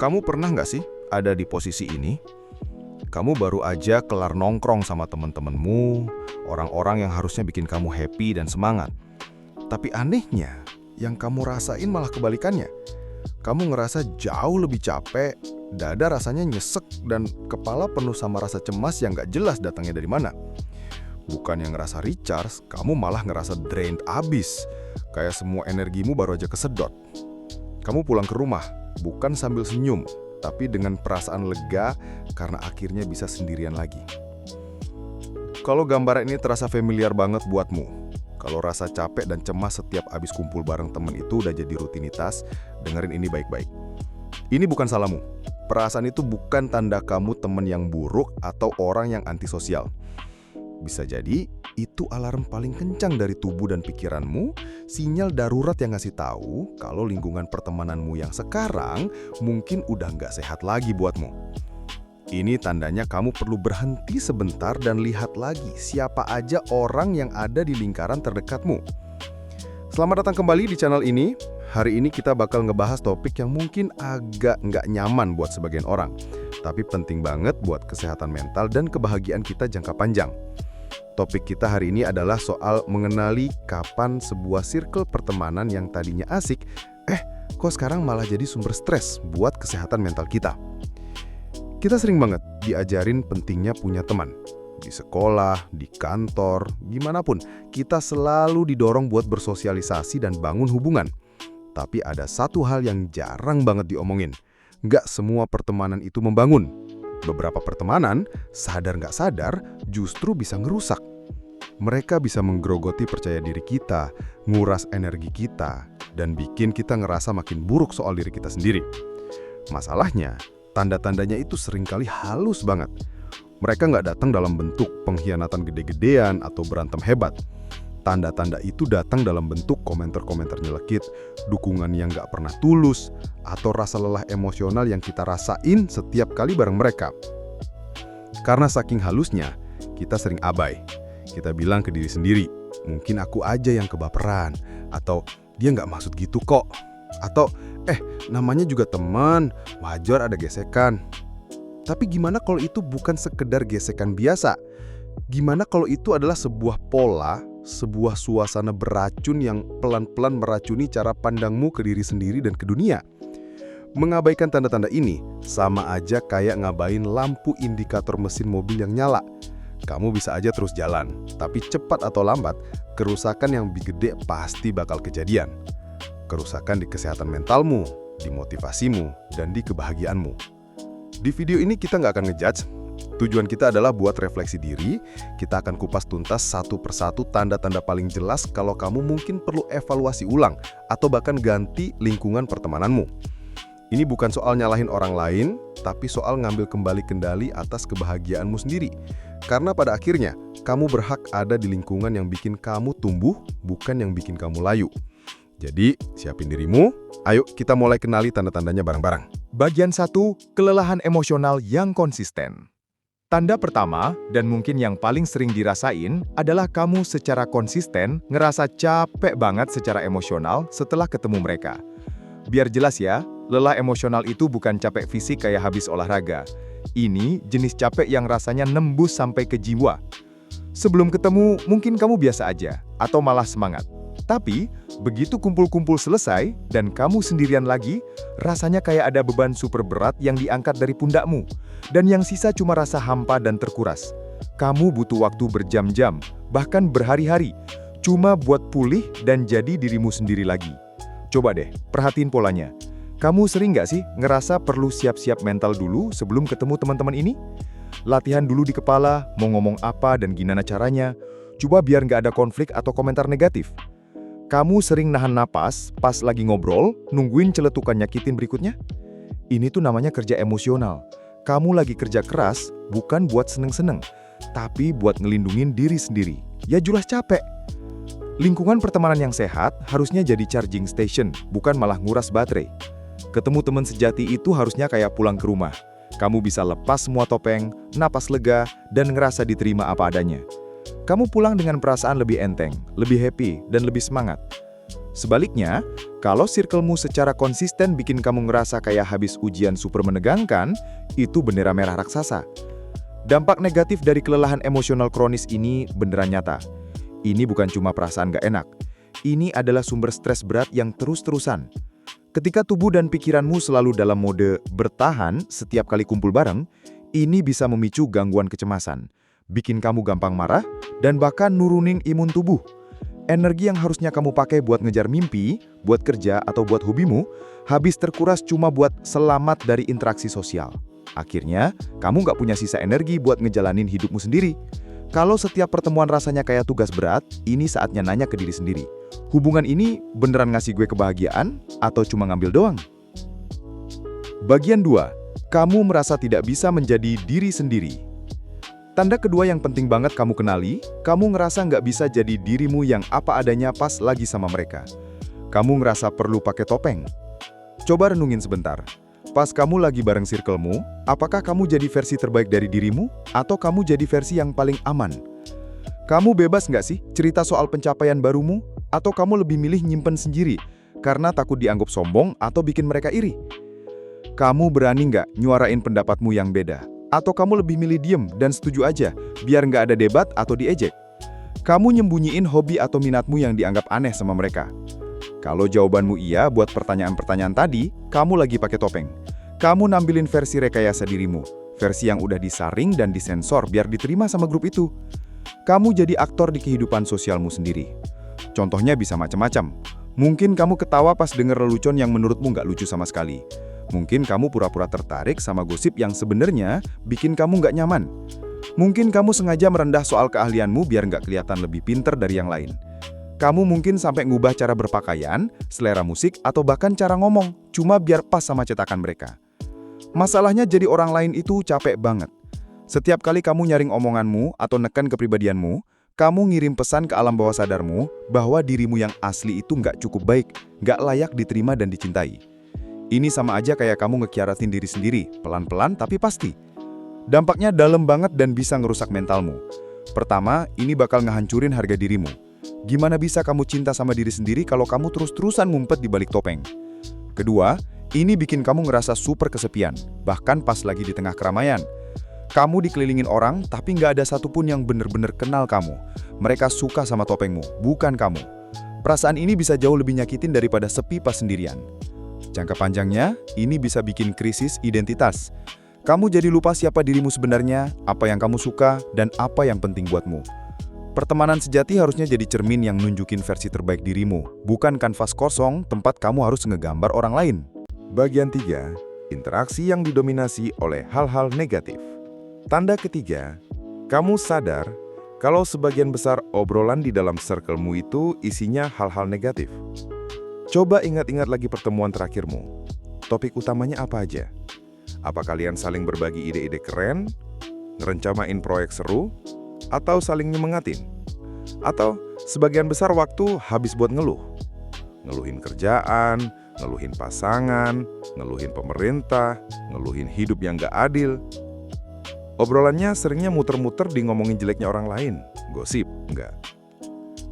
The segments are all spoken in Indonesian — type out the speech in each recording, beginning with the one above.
Kamu pernah nggak sih ada di posisi ini? Kamu baru aja kelar nongkrong sama teman-temanmu, orang-orang yang harusnya bikin kamu happy dan semangat. Tapi anehnya, yang kamu rasain malah kebalikannya. Kamu ngerasa jauh lebih capek, dada rasanya nyesek, dan kepala penuh sama rasa cemas yang nggak jelas datangnya dari mana. Bukan yang ngerasa recharge, kamu malah ngerasa drained abis. Kayak semua energimu baru aja kesedot. Kamu pulang ke rumah, bukan sambil senyum, tapi dengan perasaan lega karena akhirnya bisa sendirian lagi. Kalau gambaran ini terasa familiar banget buatmu, kalau rasa capek dan cemas setiap abis kumpul bareng temen itu udah jadi rutinitas, dengerin ini baik-baik. Ini bukan salahmu. Perasaan itu bukan tanda kamu temen yang buruk atau orang yang antisosial. Bisa jadi itu alarm paling kencang dari tubuh dan pikiranmu, sinyal darurat yang ngasih tahu kalau lingkungan pertemananmu yang sekarang mungkin udah nggak sehat lagi buatmu. Ini tandanya kamu perlu berhenti sebentar dan lihat lagi siapa aja orang yang ada di lingkaran terdekatmu. Selamat datang kembali di channel ini. Hari ini kita bakal ngebahas topik yang mungkin agak nggak nyaman buat sebagian orang, tapi penting banget buat kesehatan mental dan kebahagiaan kita jangka panjang. Topik kita hari ini adalah soal mengenali kapan sebuah circle pertemanan yang tadinya asik, kok sekarang malah jadi sumber stres buat kesehatan mental kita. Kita sering banget diajarin pentingnya punya teman. Di sekolah, di kantor, dimanapun, kita selalu didorong buat bersosialisasi dan bangun hubungan. Tapi ada satu hal yang jarang banget diomongin. Nggak semua pertemanan itu membangun. Beberapa pertemanan, sadar nggak sadar, justru bisa ngerusak. Mereka bisa menggerogoti percaya diri kita, nguras energi kita, dan bikin kita ngerasa makin buruk soal diri kita sendiri. Masalahnya, tanda-tandanya itu seringkali halus banget. Mereka nggak datang dalam bentuk pengkhianatan gede-gedean atau berantem hebat. Tanda-tanda itu datang dalam bentuk komentar-komentar nyelekit, dukungan yang nggak pernah tulus, atau rasa lelah emosional yang kita rasain setiap kali bareng mereka. Karena saking halusnya, kita sering abai. Kita bilang ke diri sendiri, mungkin aku aja yang kebaperan, atau dia nggak maksud gitu kok, atau namanya juga teman, wajar ada gesekan. Tapi gimana kalau itu bukan sekedar gesekan biasa? Gimana kalau itu adalah sebuah pola, sebuah suasana beracun yang pelan-pelan meracuni cara pandangmu ke diri sendiri dan ke dunia? Mengabaikan tanda-tanda ini sama aja kayak ngabain lampu indikator mesin mobil yang nyala. Kamu bisa aja terus jalan, tapi cepat atau lambat, kerusakan yang lebih gede pasti bakal kejadian. Kerusakan di kesehatan mentalmu, di motivasimu, dan di kebahagiaanmu. Di video ini kita nggak akan ngejudge. Tujuan kita adalah buat refleksi diri. Kita akan kupas tuntas satu persatu tanda-tanda paling jelas kalau kamu mungkin perlu evaluasi ulang atau bahkan ganti lingkungan pertemananmu. Ini bukan soal nyalahin orang lain, tapi soal ngambil kembali kendali atas kebahagiaanmu sendiri. Karena pada akhirnya, kamu berhak ada di lingkungan yang bikin kamu tumbuh, bukan yang bikin kamu layu. Jadi, siapin dirimu. Ayo kita mulai kenali tanda-tandanya bareng-bareng. Bagian 1, kelelahan emosional yang konsisten. Tanda pertama, dan mungkin yang paling sering dirasain, adalah kamu secara konsisten ngerasa capek banget secara emosional setelah ketemu mereka. Biar jelas ya, lelah emosional itu bukan capek fisik kayak habis olahraga. Ini jenis capek yang rasanya nembus sampai ke jiwa. Sebelum ketemu, mungkin kamu biasa aja, atau malah semangat. Tapi, begitu kumpul-kumpul selesai, dan kamu sendirian lagi, rasanya kayak ada beban super berat yang diangkat dari pundakmu. Dan yang sisa cuma rasa hampa dan terkuras. Kamu butuh waktu berjam-jam, bahkan berhari-hari, cuma buat pulih dan jadi dirimu sendiri lagi. Coba deh, perhatiin polanya. Kamu sering nggak sih ngerasa perlu siap-siap mental dulu sebelum ketemu teman-teman ini? Latihan dulu di kepala, mau ngomong apa dan gimana caranya. Coba biar nggak ada konflik atau komentar negatif. Kamu sering nahan napas pas lagi ngobrol, nungguin celetukan nyakitin berikutnya? Ini tuh namanya kerja emosional. Kamu lagi kerja keras, bukan buat seneng-seneng, tapi buat ngelindungin diri sendiri. Ya jelas capek. Lingkungan pertemanan yang sehat harusnya jadi charging station, bukan malah nguras baterai. Ketemu teman sejati itu harusnya kayak pulang ke rumah. Kamu bisa lepas semua topeng, napas lega, dan ngerasa diterima apa adanya. Kamu pulang dengan perasaan lebih enteng, lebih happy, dan lebih semangat. Sebaliknya, kalau circlemu secara konsisten bikin kamu ngerasa kayak habis ujian super menegangkan, itu bendera merah raksasa. Dampak negatif dari kelelahan emosional kronis ini beneran nyata. Ini bukan cuma perasaan gak enak. Ini adalah sumber stres berat yang terus-terusan. Ketika tubuh dan pikiranmu selalu dalam mode bertahan setiap kali kumpul bareng, ini bisa memicu gangguan kecemasan, bikin kamu gampang marah, dan bahkan nurunin imun tubuh. Energi yang harusnya kamu pakai buat ngejar mimpi, buat kerja, atau buat hobimu, habis terkuras cuma buat selamat dari interaksi sosial. Akhirnya, kamu nggak punya sisa energi buat ngejalanin hidupmu sendiri. Kalau setiap pertemuan rasanya kayak tugas berat, ini saatnya nanya ke diri sendiri. Hubungan ini beneran ngasih gue kebahagiaan atau cuma ngambil doang? Bagian 2. Kamu merasa tidak bisa menjadi diri sendiri. Tanda kedua yang penting banget kamu kenali, kamu ngerasa nggak bisa jadi dirimu yang apa adanya pas lagi sama mereka. Kamu ngerasa perlu pakai topeng. Coba renungin sebentar. Pas kamu lagi bareng circlemu, apakah kamu jadi versi terbaik dari dirimu, atau kamu jadi versi yang paling aman? Kamu bebas nggak sih cerita soal pencapaian barumu, atau kamu lebih milih nyimpen sendiri, karena takut dianggap sombong atau bikin mereka iri? Kamu berani nggak nyuarain pendapatmu yang beda? Atau kamu lebih milih diem dan setuju aja, biar nggak ada debat atau diejek? Kamu nyembunyiin hobi atau minatmu yang dianggap aneh sama mereka? Kalau jawabanmu iya buat pertanyaan-pertanyaan tadi, kamu lagi pakai topeng. Kamu nampilin versi rekayasa dirimu, versi yang udah disaring dan disensor biar diterima sama grup itu. Kamu jadi aktor di kehidupan sosialmu sendiri. Contohnya bisa macam-macam. Mungkin kamu ketawa pas denger lelucon yang menurutmu nggak lucu sama sekali. Mungkin kamu pura-pura tertarik sama gosip yang sebenarnya bikin kamu nggak nyaman. Mungkin kamu sengaja merendah soal keahlianmu biar nggak kelihatan lebih pinter dari yang lain. Kamu mungkin sampai ngubah cara berpakaian, selera musik, atau bahkan cara ngomong, cuma biar pas sama cetakan mereka. Masalahnya jadi orang lain itu capek banget. Setiap kali kamu nyaring omonganmu atau neken kepribadianmu, kamu ngirim pesan ke alam bawah sadarmu bahwa dirimu yang asli itu nggak cukup baik, nggak layak diterima dan dicintai. Ini sama aja kayak kamu ngekiaratin diri sendiri, pelan-pelan tapi pasti. Dampaknya dalam banget dan bisa ngerusak mentalmu. Pertama, ini bakal ngehancurin harga dirimu. Gimana bisa kamu cinta sama diri sendiri kalau kamu terus-terusan ngumpet di balik topeng? Kedua, ini bikin kamu ngerasa super kesepian, bahkan pas lagi di tengah keramaian. Kamu dikelilingin orang, tapi nggak ada satupun yang bener-bener kenal kamu. Mereka suka sama topengmu, bukan kamu. Perasaan ini bisa jauh lebih nyakitin daripada sepi pas sendirian. Jangka panjangnya, ini bisa bikin krisis identitas. Kamu jadi lupa siapa dirimu sebenarnya, apa yang kamu suka, dan apa yang penting buatmu. Pertemanan sejati harusnya jadi cermin yang nunjukin versi terbaik dirimu, bukan kanvas kosong tempat kamu harus ngegambar orang lain. Bagian 3. Interaksi yang didominasi oleh hal-hal negatif. Tanda ketiga, kamu sadar kalau sebagian besar obrolan di dalam circlemu itu isinya hal-hal negatif. Coba ingat-ingat lagi pertemuan terakhirmu. Topik utamanya apa aja? Apa kalian saling berbagi ide-ide keren? Ngerencanain proyek seru? Atau saling nyemangatin? Atau sebagian besar waktu habis buat ngeluh? Ngeluhin kerjaan, ngeluhin pasangan, ngeluhin pemerintah, ngeluhin hidup yang gak adil. Obrolannya seringnya muter-muter di ngomongin jeleknya orang lain. Gosip, enggak.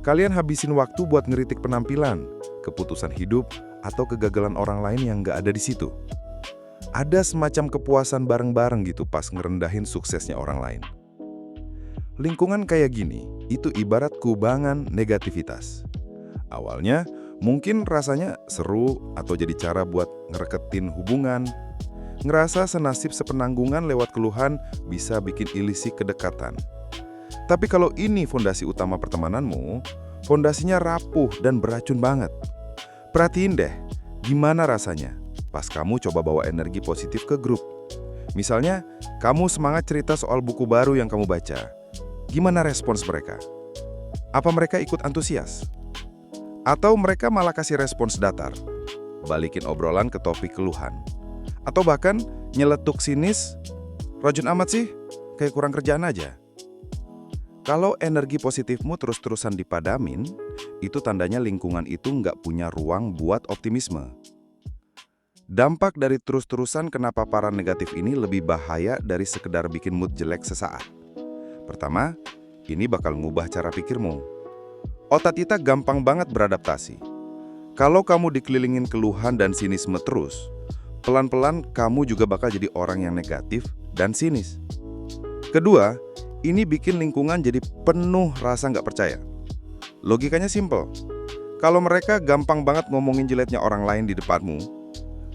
Kalian habisin waktu buat ngeritik penampilan, keputusan hidup, atau kegagalan orang lain yang nggak ada di situ. Ada semacam kepuasan bareng-bareng gitu pas ngerendahin suksesnya orang lain. Lingkungan kayak gini, itu ibarat kubangan negativitas. Awalnya, mungkin rasanya seru atau jadi cara buat ngereketin hubungan. Ngerasa senasib sepenanggungan lewat keluhan bisa bikin ilisi kedekatan. Tapi kalau ini fondasi utama pertemananmu, fondasinya rapuh dan beracun banget. Perhatiin deh, gimana rasanya pas kamu coba bawa energi positif ke grup. Misalnya, kamu semangat cerita soal buku baru yang kamu baca. Gimana respons mereka? Apa mereka ikut antusias? Atau mereka malah kasih respons datar, balikin obrolan ke topik keluhan? Atau bahkan nyeletuk sinis, rajin amat sih, kayak kurang kerjaan aja. Kalau energi positifmu terus-terusan dipadamin, itu tandanya lingkungan itu nggak punya ruang buat optimisme. Dampak dari terus-terusan kenapa para negatif ini lebih bahaya dari sekedar bikin mood jelek sesaat. Pertama, ini bakal ngubah cara pikirmu. Otak kita gampang banget beradaptasi. Kalau kamu dikelilingin keluhan dan sinisme terus, pelan-pelan kamu juga bakal jadi orang yang negatif dan sinis. Kedua, ini bikin lingkungan jadi penuh rasa nggak percaya. Logikanya simple. Kalau mereka gampang banget ngomongin jeleknya orang lain di depanmu,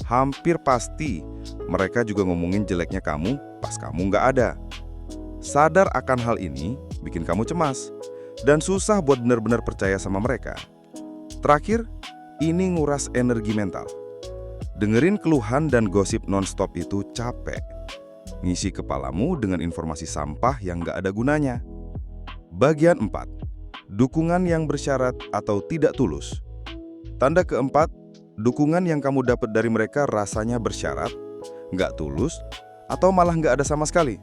hampir pasti mereka juga ngomongin jeleknya kamu pas kamu nggak ada. Sadar akan hal ini bikin kamu cemas dan susah buat benar-benar percaya sama mereka. Terakhir, ini nguras energi mental. Dengerin keluhan dan gosip non-stop itu capek. Ngisi kepalamu dengan informasi sampah yang nggak ada gunanya. Bagian 4. Dukungan yang bersyarat atau tidak tulus. Tanda keempat, dukungan yang kamu dapat dari mereka rasanya bersyarat, nggak tulus, atau malah nggak ada sama sekali.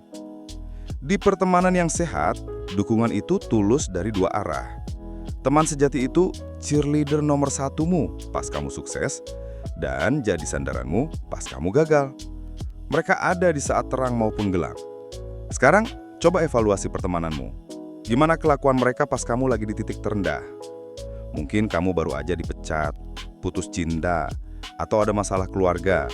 Di pertemanan yang sehat, dukungan itu tulus dari dua arah. Teman sejati itu cheerleader nomor satumu pas kamu sukses, dan jadi sandaranmu pas kamu gagal. Mereka ada di saat terang maupun gelap. Sekarang, coba evaluasi pertemananmu. Gimana kelakuan mereka pas kamu lagi di titik terendah? Mungkin kamu baru aja dipecat, putus cinta, atau ada masalah keluarga.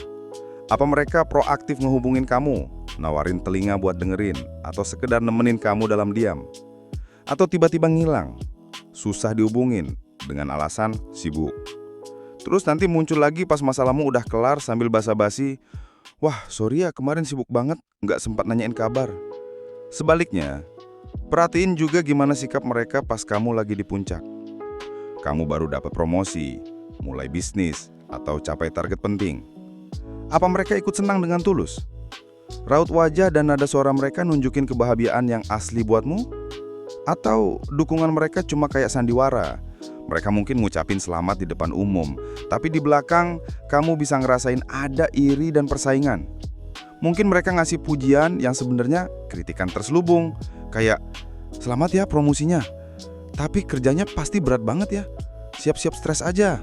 Apa mereka proaktif ngehubungin kamu, nawarin telinga buat dengerin, atau sekedar nemenin kamu dalam diam? Atau tiba-tiba ngilang, susah dihubungin dengan alasan sibuk. Terus nanti muncul lagi pas masalahmu udah kelar sambil basa-basi, "Wah, sorry ya kemarin sibuk banget, nggak sempat nanyain kabar." Sebaliknya, perhatiin juga gimana sikap mereka pas kamu lagi di puncak. Kamu baru dapat promosi, mulai bisnis, atau capai target penting. Apa mereka ikut senang dengan tulus? Raut wajah dan nada suara mereka nunjukin kebahagiaan yang asli buatmu? Atau dukungan mereka cuma kayak sandiwara? Mereka mungkin ngucapin selamat di depan umum, tapi di belakang kamu bisa ngerasain ada iri dan persaingan. Mungkin mereka ngasih pujian yang sebenarnya kritikan terselubung, kayak, "Selamat ya promosinya, tapi kerjanya pasti berat banget ya, siap-siap stres aja."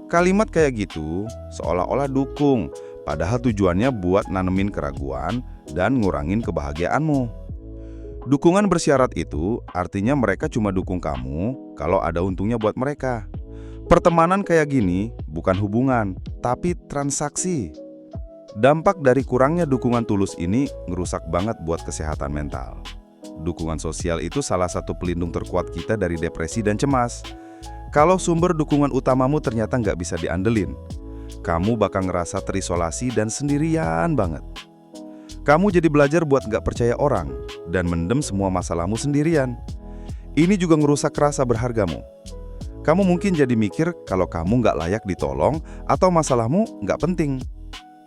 Kalimat kayak gitu seolah-olah dukung, padahal tujuannya buat nanemin keraguan dan ngurangin kebahagiaanmu. Dukungan bersyarat itu artinya mereka cuma dukung kamu kalau ada untungnya buat mereka. Pertemanan kayak gini bukan hubungan, tapi transaksi. Dampak dari kurangnya dukungan tulus ini ngerusak banget buat kesehatan mental. Dukungan sosial itu salah satu pelindung terkuat kita dari depresi dan cemas. Kalau sumber dukungan utamamu ternyata nggak bisa diandelin, kamu bakal ngerasa terisolasi dan sendirian banget. Kamu jadi belajar buat nggak percaya orang dan mendem semua masalahmu sendirian. Ini juga ngerusak rasa berhargamu. Kamu mungkin jadi mikir kalau kamu nggak layak ditolong atau masalahmu nggak penting.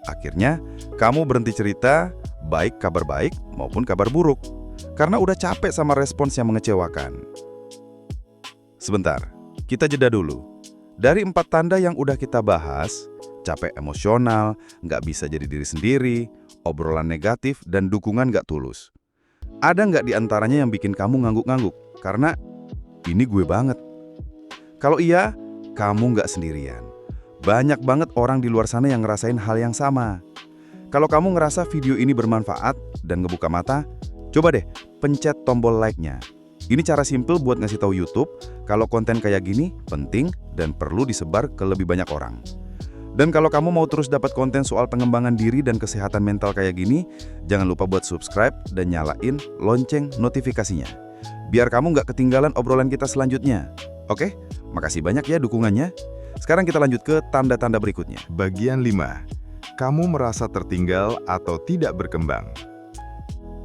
Akhirnya, kamu berhenti cerita, baik kabar baik maupun kabar buruk, karena udah capek sama respons yang mengecewakan. Sebentar, kita jeda dulu. Dari 4 tanda yang udah kita bahas, capek emosional, nggak bisa jadi diri sendiri, obrolan negatif, dan dukungan nggak tulus. Ada nggak di antaranya yang bikin kamu ngangguk-ngangguk? Karena ini gue banget. Kalau iya, kamu nggak sendirian. Banyak banget orang di luar sana yang ngerasain hal yang sama. Kalau kamu ngerasa video ini bermanfaat dan ngebuka mata, coba deh pencet tombol like-nya. Ini cara simple buat ngasih tahu YouTube kalau konten kayak gini penting dan perlu disebar ke lebih banyak orang. Dan kalau kamu mau terus dapat konten soal pengembangan diri dan kesehatan mental kayak gini, jangan lupa buat subscribe dan nyalain lonceng notifikasinya. Biar kamu nggak ketinggalan obrolan kita selanjutnya. Oke, makasih banyak ya dukungannya. Sekarang kita lanjut ke tanda-tanda berikutnya. Bagian 5. Kamu merasa tertinggal atau tidak berkembang.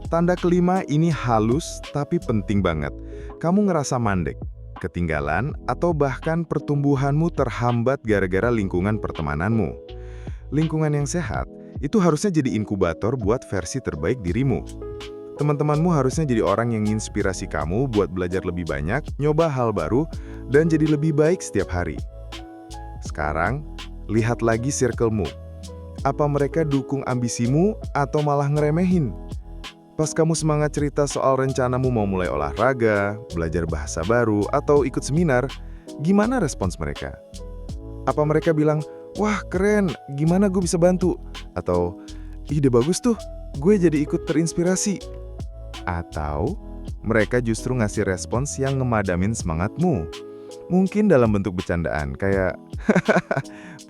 Tanda kelima ini halus tapi penting banget. Kamu ngerasa mandek, ketinggalan, atau bahkan pertumbuhanmu terhambat gara-gara lingkungan pertemananmu. Lingkungan yang sehat itu harusnya jadi inkubator buat versi terbaik dirimu. Teman-temanmu harusnya jadi orang yang menginspirasi kamu buat belajar lebih banyak, nyoba hal baru, dan jadi lebih baik setiap hari. Sekarang, lihat lagi circle-mu. Apa mereka dukung ambisimu atau malah ngeremehin? Pas kamu semangat cerita soal rencanamu mau mulai olahraga, belajar bahasa baru, atau ikut seminar, gimana respons mereka? Apa mereka bilang, "Wah keren, gimana gue bisa bantu?" Atau, "Ide bagus tuh, gue jadi ikut terinspirasi." Atau, mereka justru ngasih respons yang ngemadamin semangatmu. Mungkin dalam bentuk bercandaan, kayak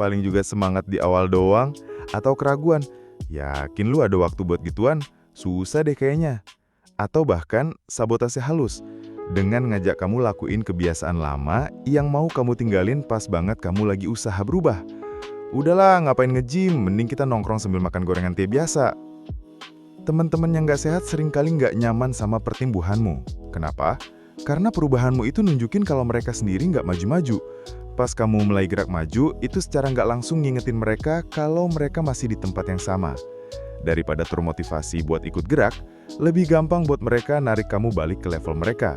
paling juga semangat di awal doang, atau keraguan, yakin lu ada waktu buat gituan, susah deh kayaknya. Atau bahkan sabotase halus, dengan ngajak kamu lakuin kebiasaan lama yang mau kamu tinggalin pas banget kamu lagi usaha berubah. Udahlah, ngapain nge-gym, mending kita nongkrong sambil makan gorengan teh biasa. Teman-teman yang gak sehat seringkali gak nyaman sama pertumbuhanmu. Kenapa? Karena perubahanmu itu nunjukin kalau mereka sendiri gak maju-maju. Pas kamu mulai gerak maju, itu secara gak langsung ngingetin mereka kalau mereka masih di tempat yang sama. Daripada termotivasi buat ikut gerak, lebih gampang buat mereka narik kamu balik ke level mereka.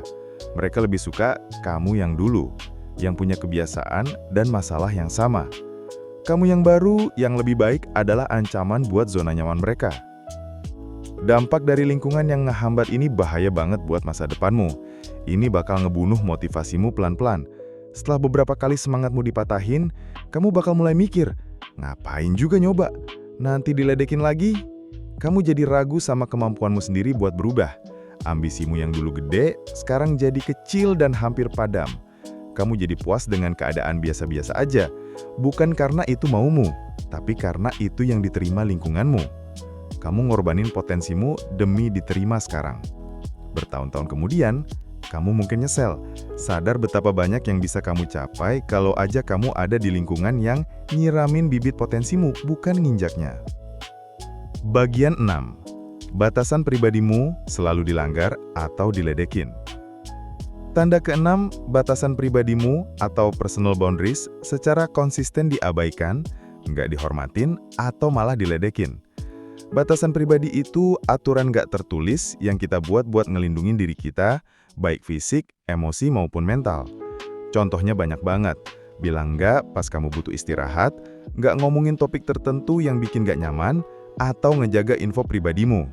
Mereka lebih suka kamu yang dulu, yang punya kebiasaan dan masalah yang sama. Kamu yang baru, yang lebih baik adalah ancaman buat zona nyaman mereka. Dampak dari lingkungan yang ngehambat ini bahaya banget buat masa depanmu. Ini bakal ngebunuh motivasimu pelan-pelan. Setelah beberapa kali semangatmu dipatahin, kamu bakal mulai mikir, ngapain juga nyoba? Nanti diledekin lagi? Kamu jadi ragu sama kemampuanmu sendiri buat berubah. Ambisimu yang dulu gede, sekarang jadi kecil dan hampir padam. Kamu jadi puas dengan keadaan biasa-biasa aja. Bukan karena itu maumu, tapi karena itu yang diterima lingkunganmu. Kamu ngorbanin potensimu demi diterima sekarang. Bertahun-tahun kemudian, kamu mungkin nyesel, sadar betapa banyak yang bisa kamu capai kalau aja kamu ada di lingkungan yang nyiramin bibit potensimu, bukan nginjaknya. Bagian 6. Batasan pribadimu selalu dilanggar atau diledekin. Tanda ke-6, batasan pribadimu atau personal boundaries secara konsisten diabaikan, nggak dihormatin, atau malah diledekin. Batasan pribadi itu aturan nggak tertulis yang kita buat ngelindungin diri kita, baik fisik, emosi, maupun mental. Contohnya banyak banget. Bilang nggak pas kamu butuh istirahat, nggak ngomongin topik tertentu yang bikin nggak nyaman, atau ngejaga info pribadimu.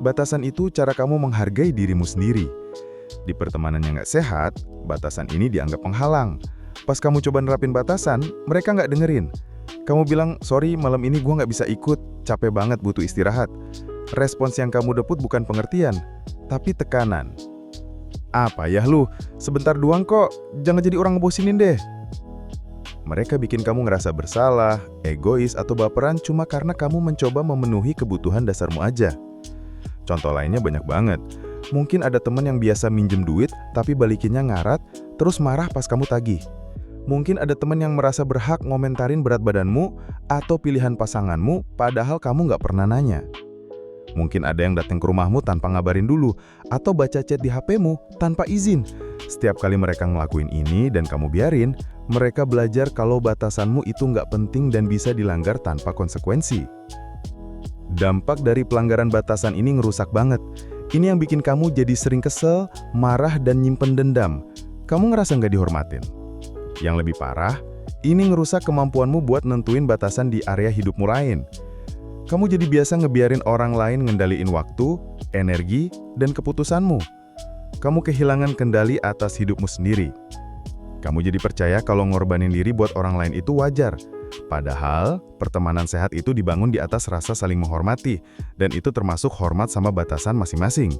Batasan itu cara kamu menghargai dirimu sendiri. Di pertemanan yang nggak sehat, batasan ini dianggap penghalang. Pas kamu coba nerapin batasan, mereka nggak dengerin. Kamu bilang, sorry malam ini gue nggak bisa ikut, capek banget butuh istirahat. Respons yang kamu dapat bukan pengertian, tapi tekanan. Apa ya lu, sebentar doang kok, jangan jadi orang ngebosinin deh. Mereka bikin kamu ngerasa bersalah, egois, atau baperan cuma karena kamu mencoba memenuhi kebutuhan dasarmu aja. Contoh lainnya banyak banget. Mungkin ada teman yang biasa minjem duit, tapi balikinnya ngarat, terus marah pas kamu tagih. Mungkin ada teman yang merasa berhak ngomentarin berat badanmu atau pilihan pasanganmu, padahal kamu nggak pernah nanya. Mungkin ada yang datang ke rumahmu tanpa ngabarin dulu, atau baca chat di HP-mu tanpa izin. Setiap kali mereka ngelakuin ini dan kamu biarin, mereka belajar kalau batasanmu itu nggak penting dan bisa dilanggar tanpa konsekuensi. Dampak dari pelanggaran batasan ini ngerusak banget. Ini yang bikin kamu jadi sering kesel, marah, dan nyimpen dendam. Kamu ngerasa nggak dihormatin. Yang lebih parah, ini ngerusak kemampuanmu buat nentuin batasan di area hidupmu lain. Kamu jadi biasa ngebiarin orang lain ngendaliin waktu, energi, dan keputusanmu. Kamu kehilangan kendali atas hidupmu sendiri. Kamu jadi percaya kalau ngorbanin diri buat orang lain itu wajar. Padahal, pertemanan sehat itu dibangun di atas rasa saling menghormati, dan itu termasuk hormat sama batasan masing-masing.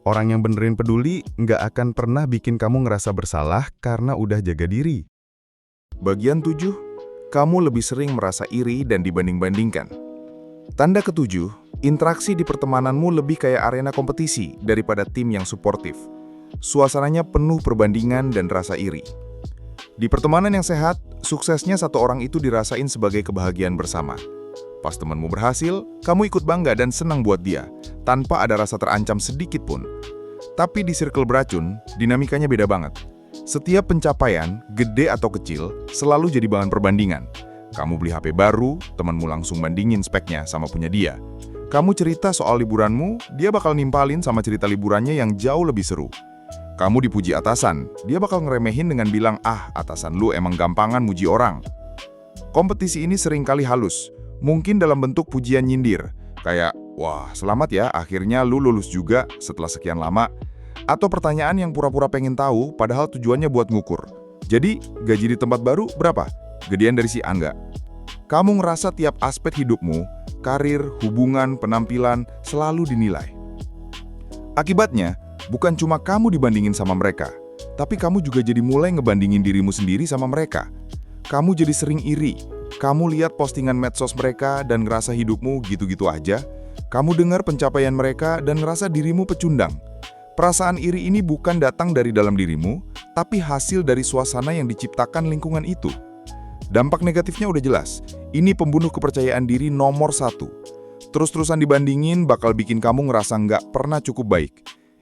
Orang yang benerin peduli nggak akan pernah bikin kamu ngerasa bersalah karena udah jaga diri. Bagian 7, kamu lebih sering merasa iri dan dibanding-bandingkan. Tanda ke-7, interaksi di pertemananmu lebih kayak arena kompetisi daripada tim yang suportif. Suasananya penuh perbandingan dan rasa iri. Di pertemanan yang sehat, suksesnya satu orang itu dirasain sebagai kebahagiaan bersama. Pas temanmu berhasil, kamu ikut bangga dan senang buat dia, tanpa ada rasa terancam sedikit pun. Tapi di circle beracun, dinamikanya beda banget. Setiap pencapaian, gede atau kecil, selalu jadi bahan perbandingan. Kamu beli HP baru, temanmu langsung bandingin speknya sama punya dia. Kamu cerita soal liburanmu, dia bakal nimpalin sama cerita liburannya yang jauh lebih seru. Kamu dipuji atasan, dia bakal ngeremehin dengan bilang, atasan lu emang gampangan muji orang. Kompetisi ini seringkali halus, mungkin dalam bentuk pujian nyindir, kayak, wah selamat ya akhirnya lu lulus juga setelah sekian lama. Atau pertanyaan yang pura-pura pengen tahu padahal tujuannya buat ngukur. Jadi, gaji di tempat baru berapa? Gedean dari si Angga. Kamu ngerasa tiap aspek hidupmu, karir, hubungan, penampilan, selalu dinilai. Akibatnya, bukan cuma kamu dibandingin sama mereka, tapi kamu juga jadi mulai ngebandingin dirimu sendiri sama mereka. Kamu jadi sering iri. Kamu lihat postingan medsos mereka dan ngerasa hidupmu gitu-gitu aja. Kamu dengar pencapaian mereka dan ngerasa dirimu pecundang. Perasaan iri ini bukan datang dari dalam dirimu, tapi hasil dari suasana yang diciptakan lingkungan itu. Dampak negatifnya udah jelas. Ini pembunuh kepercayaan diri nomor 1. Terus-terusan dibandingin bakal bikin kamu ngerasa nggak pernah cukup baik.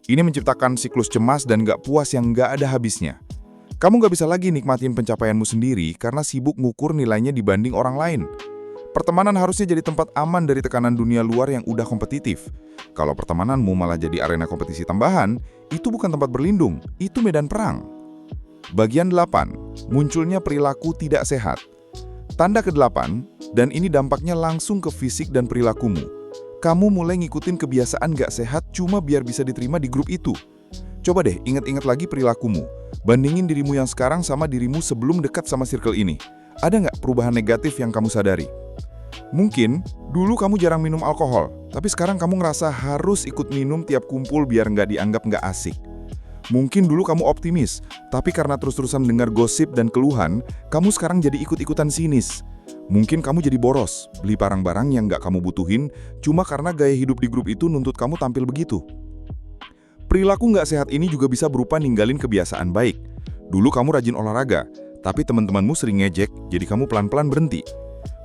Ini menciptakan siklus cemas dan nggak puas yang nggak ada habisnya. Kamu nggak bisa lagi nikmatin pencapaianmu sendiri karena sibuk ngukur nilainya dibanding orang lain. Pertemanan harusnya jadi tempat aman dari tekanan dunia luar yang udah kompetitif. Kalau pertemananmu malah jadi arena kompetisi tambahan, itu bukan tempat berlindung, itu medan perang. Bagian 8, munculnya perilaku tidak sehat. Tanda ke-8, dan ini dampaknya langsung ke fisik dan perilakumu. Kamu mulai ngikutin kebiasaan gak sehat cuma biar bisa diterima di grup itu. Coba deh ingat-ingat lagi perilakumu. Bandingin dirimu yang sekarang sama dirimu sebelum dekat sama circle ini. Ada nggak perubahan negatif yang kamu sadari? Mungkin dulu kamu jarang minum alkohol, tapi sekarang kamu ngerasa harus ikut minum tiap kumpul biar nggak dianggap nggak asik. Mungkin dulu kamu optimis, tapi karena terus-terusan dengar gosip dan keluhan, kamu sekarang jadi ikut-ikutan sinis. Mungkin kamu jadi boros, beli barang-barang yang nggak kamu butuhin, cuma karena gaya hidup di grup itu nuntut kamu tampil begitu. Perilaku nggak sehat ini juga bisa berupa ninggalin kebiasaan baik. Dulu kamu rajin olahraga, tapi teman-temanmu sering ngejek, jadi kamu pelan-pelan berhenti.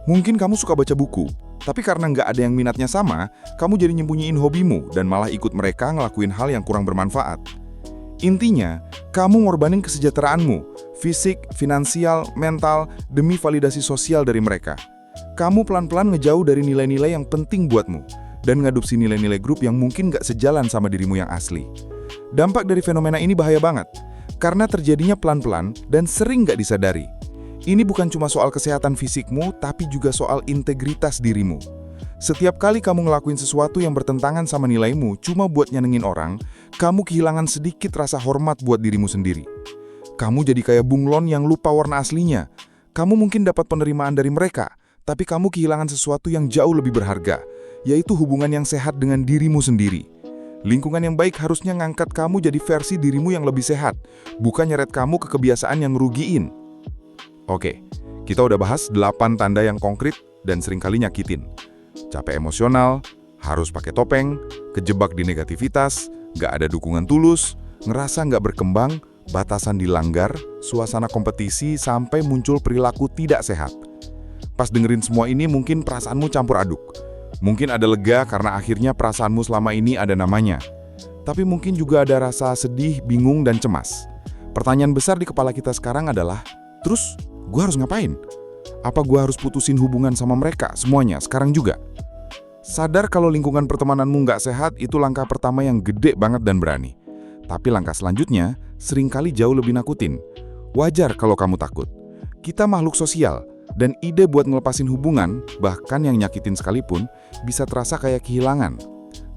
Mungkin kamu suka baca buku, tapi karena nggak ada yang minatnya sama, kamu jadi nyembunyiin hobimu dan malah ikut mereka ngelakuin hal yang kurang bermanfaat. Intinya, kamu ngorbanin kesejahteraanmu, fisik, finansial, mental, demi validasi sosial dari mereka. Kamu pelan-pelan ngejauh dari nilai-nilai yang penting buatmu, dan ngadopsi nilai-nilai grup yang mungkin nggak sejalan sama dirimu yang asli. Dampak dari fenomena ini bahaya banget, karena terjadinya pelan-pelan dan sering nggak disadari. Ini bukan cuma soal kesehatan fisikmu, tapi juga soal integritas dirimu. Setiap kali kamu ngelakuin sesuatu yang bertentangan sama nilaimu cuma buat nyenengin orang, kamu kehilangan sedikit rasa hormat buat dirimu sendiri. Kamu jadi kayak bunglon yang lupa warna aslinya. Kamu mungkin dapat penerimaan dari mereka, tapi kamu kehilangan sesuatu yang jauh lebih berharga, yaitu hubungan yang sehat dengan dirimu sendiri. Lingkungan yang baik harusnya ngangkat kamu jadi versi dirimu yang lebih sehat, bukan nyeret kamu ke kebiasaan yang ngerugiin. Oke, kita udah bahas 8 tanda yang konkret dan seringkali nyakitin. Capek emosional, harus pakai topeng, kejebak di negativitas, gak ada dukungan tulus, ngerasa gak berkembang, batasan dilanggar, suasana kompetisi, sampai muncul perilaku tidak sehat. Pas dengerin semua ini mungkin perasaanmu campur aduk. Mungkin ada lega karena akhirnya perasaanmu selama ini ada namanya. Tapi mungkin juga ada rasa sedih, bingung, dan cemas. Pertanyaan besar di kepala kita sekarang adalah, terus gue harus ngapain? Apa gue harus putusin hubungan sama mereka semuanya sekarang juga? Sadar kalau lingkungan pertemananmu nggak sehat itu langkah pertama yang gede banget dan berani. Tapi langkah selanjutnya seringkali jauh lebih nakutin. Wajar kalau kamu takut. Kita makhluk sosial, dan ide buat ngelepasin hubungan, bahkan yang nyakitin sekalipun, bisa terasa kayak kehilangan.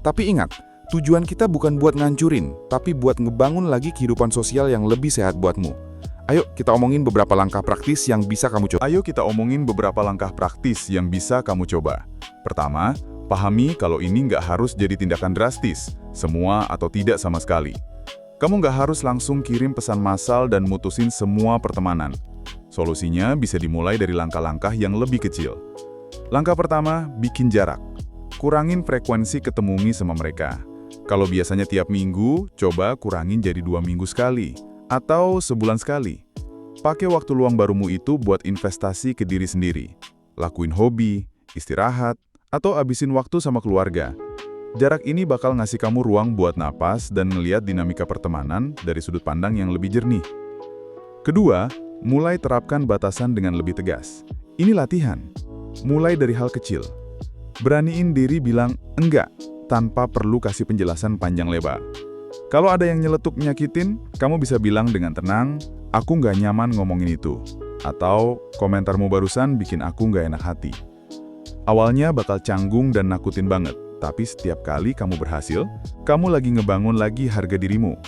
Tapi ingat, tujuan kita bukan buat ngancurin, tapi buat ngebangun lagi kehidupan sosial yang lebih sehat buatmu. Ayo kita omongin beberapa langkah praktis yang bisa kamu coba. Pertama, pahami kalau ini nggak harus jadi tindakan drastis, semua atau tidak sama sekali. Kamu nggak harus langsung kirim pesan massal dan mutusin semua pertemanan. Solusinya bisa dimulai dari langkah-langkah yang lebih kecil. Langkah pertama, bikin jarak. Kurangin frekuensi ketemui sama mereka. Kalau biasanya tiap minggu, coba kurangin jadi 2 minggu sekali. Atau sebulan sekali. Pakai waktu luang barumu itu buat investasi ke diri sendiri. Lakuin hobi, istirahat, atau abisin waktu sama keluarga. Jarak ini bakal ngasih kamu ruang buat napas dan ngeliat dinamika pertemanan dari sudut pandang yang lebih jernih. Kedua, mulai terapkan batasan dengan lebih tegas. Ini latihan. Mulai dari hal kecil. Beraniin diri bilang enggak, tanpa perlu kasih penjelasan panjang lebar. Kalau ada yang nyeletuk nyakitin, kamu bisa bilang dengan tenang, aku nggak nyaman ngomongin itu. Atau, komentarmu barusan bikin aku nggak enak hati. Awalnya bakal canggung dan nakutin banget, tapi setiap kali kamu berhasil, kamu lagi ngebangun lagi harga dirimu.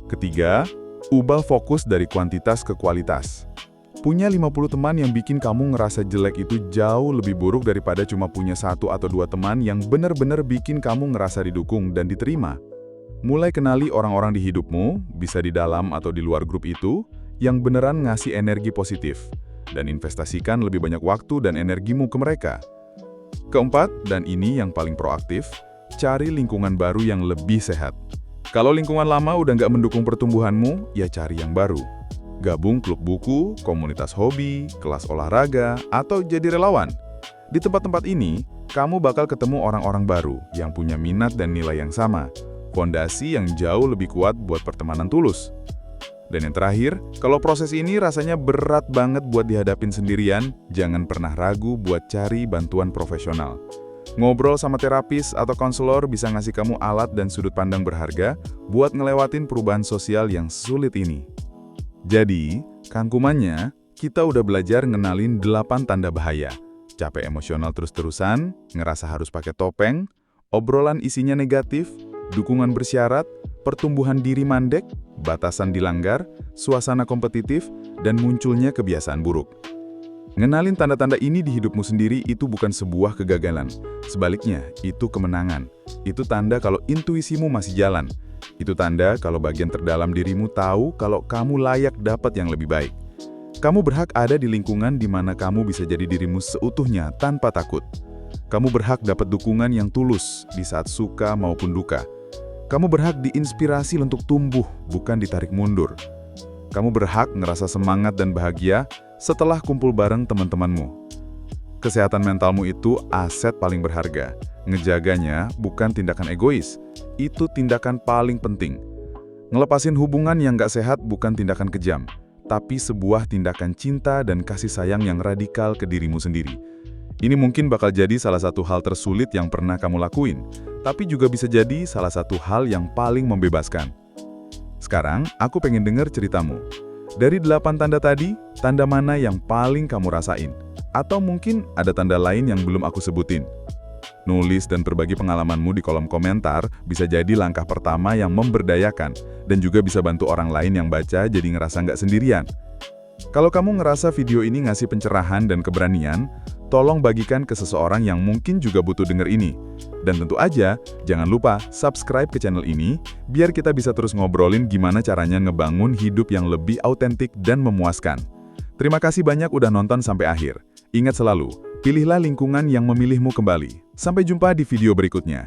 Ketiga, ubah fokus dari kuantitas ke kualitas. Punya 50 teman yang bikin kamu ngerasa jelek itu jauh lebih buruk daripada cuma punya 1 atau 2 teman yang benar-benar bikin kamu ngerasa didukung dan diterima. Mulai kenali orang-orang di hidupmu, bisa di dalam atau di luar grup itu, yang beneran ngasih energi positif, dan investasikan lebih banyak waktu dan energimu ke mereka. Keempat, dan ini yang paling proaktif, cari lingkungan baru yang lebih sehat. Kalau lingkungan lama udah nggak mendukung pertumbuhanmu, ya cari yang baru. Gabung klub buku, komunitas hobi, kelas olahraga, atau jadi relawan. Di tempat-tempat ini, kamu bakal ketemu orang-orang baru yang punya minat dan nilai yang sama. Fondasi yang jauh lebih kuat buat pertemanan tulus. Dan yang terakhir, kalau proses ini rasanya berat banget buat dihadapin sendirian, jangan pernah ragu buat cari bantuan profesional. Ngobrol sama terapis atau konselor bisa ngasih kamu alat dan sudut pandang berharga buat ngelewatin perubahan sosial yang sulit ini. Jadi, rangkumannya, kita udah belajar ngenalin 8 tanda bahaya. Capek emosional terus-terusan, ngerasa harus pakai topeng, obrolan isinya negatif, dukungan bersyarat, pertumbuhan diri mandek, batasan dilanggar, suasana kompetitif, dan munculnya kebiasaan buruk. Ngenalin tanda-tanda ini di hidupmu sendiri itu bukan sebuah kegagalan. Sebaliknya, itu kemenangan. Itu tanda kalau intuisimu masih jalan. Itu tanda kalau bagian terdalam dirimu tahu kalau kamu layak dapat yang lebih baik. Kamu berhak ada di lingkungan di mana kamu bisa jadi dirimu seutuhnya tanpa takut. Kamu berhak dapat dukungan yang tulus di saat suka maupun duka. Kamu berhak diinspirasi untuk tumbuh, bukan ditarik mundur. Kamu berhak ngerasa semangat dan bahagia setelah kumpul bareng teman-temanmu. Kesehatan mentalmu itu aset paling berharga. Ngejaganya bukan tindakan egois, itu tindakan paling penting. Ngelepasin hubungan yang gak sehat bukan tindakan kejam, tapi sebuah tindakan cinta dan kasih sayang yang radikal ke dirimu sendiri. Ini mungkin bakal jadi salah satu hal tersulit yang pernah kamu lakuin, tapi juga bisa jadi salah satu hal yang paling membebaskan. Sekarang, aku pengen dengar ceritamu. Dari 8 tanda tadi, tanda mana yang paling kamu rasain? Atau mungkin ada tanda lain yang belum aku sebutin? Nulis dan berbagi pengalamanmu di kolom komentar bisa jadi langkah pertama yang memberdayakan dan juga bisa bantu orang lain yang baca jadi ngerasa nggak sendirian. Kalau kamu ngerasa video ini ngasih pencerahan dan keberanian, tolong bagikan ke seseorang yang mungkin juga butuh denger ini. Dan tentu aja, jangan lupa subscribe ke channel ini, biar kita bisa terus ngobrolin gimana caranya ngebangun hidup yang lebih autentik dan memuaskan. Terima kasih banyak udah nonton sampai akhir. Ingat selalu, pilihlah lingkungan yang memilihmu kembali. Sampai jumpa di video berikutnya.